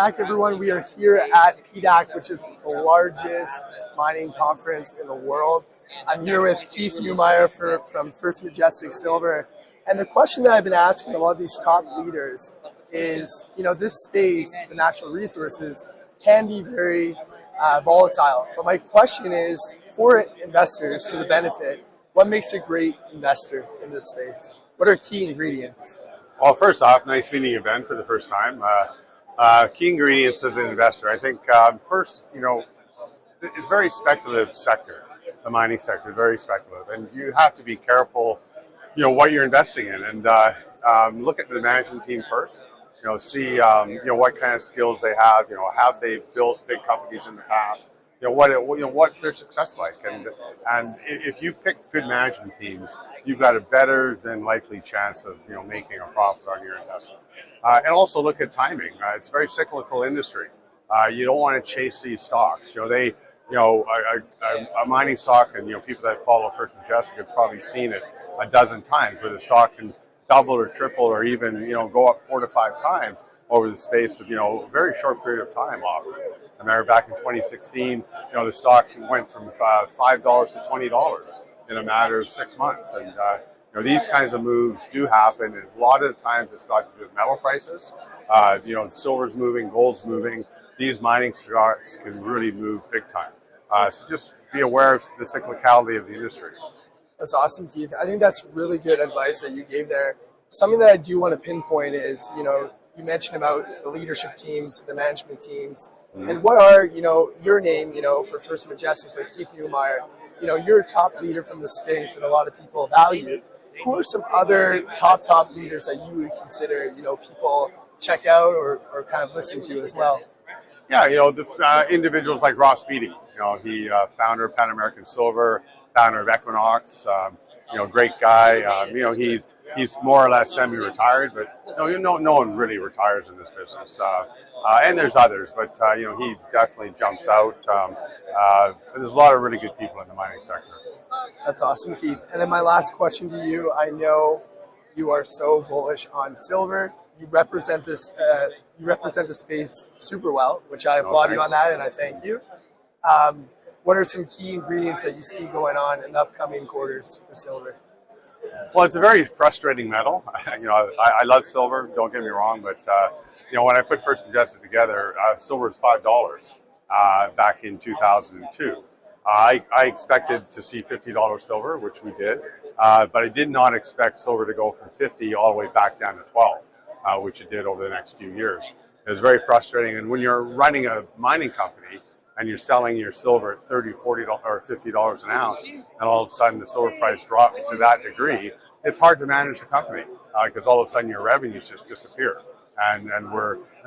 back, everyone. We are here at PDAC, which is the largest mining conference in the world. I'm here with Keith Neumeyer from First Majestic Silver. And the question that I've been asking a lot of these top leaders is, this space, the natural resources, can be very volatile. But my question is, for investors, for the benefit, what makes a great investor in this space? What are key ingredients? Well, first off, nice meeting you, Ben, for the first time. Key ingredients as an investor. I think first, it's a very speculative sector. The mining sector is very speculative, and you have to be careful, what you're investing in, and look at the management team first. See, what kind of skills they have. Have they built big companies in the past? What's their success like? And if you pick good management teams, you've got a better than likely chance of making a profit on your investment. And also look at timing. It's a very cyclical industry. You don't want to chase these stocks. A mining stock, and people that follow First Majestic have probably seen it a dozen times, where the stock can double or triple or even go up 4 to 5 times over the space of a very short period of time often. I remember back in 2016, the stock went from $5 to $20 in a matter of 6 months. And these kinds of moves do happen. And a lot of the times it's got to do with metal prices. Silver's moving, gold's moving. These mining stocks can really move big time. So just be aware of the cyclicality of the industry. That's awesome, Keith. I think that's really good advice that you gave there. Something that I do want to pinpoint is, you mentioned about the leadership teams, the management teams. And what are, your name, for First Majestic, like Keith Neumeyer, you're a top leader from the space that a lot of people value. Who are some other top leaders that you would consider, people check out or kind of listen to as well? Yeah, the individuals like Ross Beatty, he founder of Pan American Silver, founder of Equinox, great guy. He's more or less semi-retired, but no one really retires in this business. And there's others, but he definitely jumps out. But there's a lot of really good people in the mining sector. That's awesome, Keith. And then my last question to you: I know you are so bullish on silver. You represent this. You represent the space super well, which I applaud you on that, and I thank you. What are some key ingredients that you see going on in the upcoming quarters for silver? Well, it's a very frustrating metal. I love silver. Don't get me wrong, but when I put First Majestic together, silver was $5 back in 2002. I expected to see $50 silver, which we did, but I did not expect silver to go from 50 all the way back down to 12, which it did over the next few years. It was very frustrating, and when you're running a mining company and you're selling your silver at $30, $40, or $50 an ounce, and all of a sudden the silver price drops to that degree, it's hard to manage the company because all of a sudden your revenues just disappear. And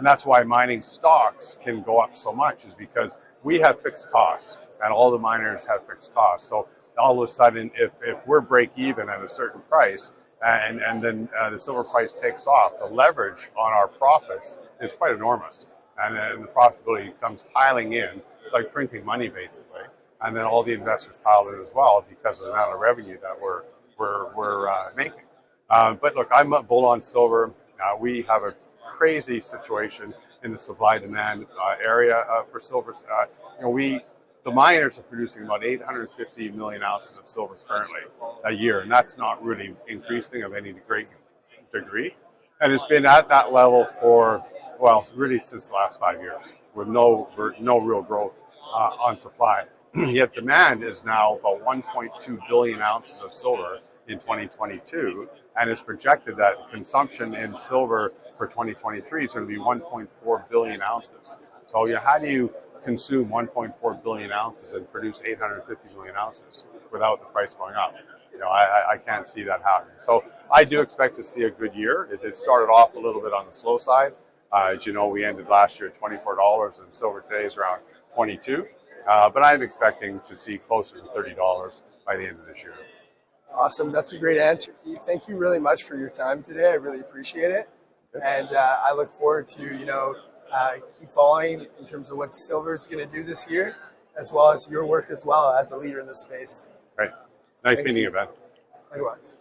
that's why mining stocks can go up so much, is because we have fixed costs and all the miners have fixed costs. So all of a sudden, if we're break even at a certain price and then the silver price takes off, the leverage on our profits is quite enormous. And the profitability comes piling in. It's like printing money, basically. And then all the investors pile in as well because of the amount of revenue that we're making. But look, I'm a bull on silver. We have a crazy situation in the supply-demand area for silver. The miners are producing about 850 million ounces of silver currently a year, and that's not really increasing of any great degree. And it's been at that level for, really since the last 5 years, with no real growth on supply. Yet demand is now about 1.2 billion ounces of silver in 2022, and it's projected that consumption in silver for 2023 is going to be 1.4 billion ounces. So how do you consume 1.4 billion ounces and produce 850 million ounces without the price going up? I can't see that happening. So I do expect to see a good year. It started off a little bit on the slow side. As you know, we ended last year at $24, and silver today is around $22. But I'm expecting to see closer to $30 by the end of this year. Awesome. That's a great answer, Keith. Thank you really much for your time today. I really appreciate it. And I look forward to, keep following in terms of what silver is going to do this year, as well as your work as well as a leader in this space. Great. Nice meeting you, Ben. Likewise.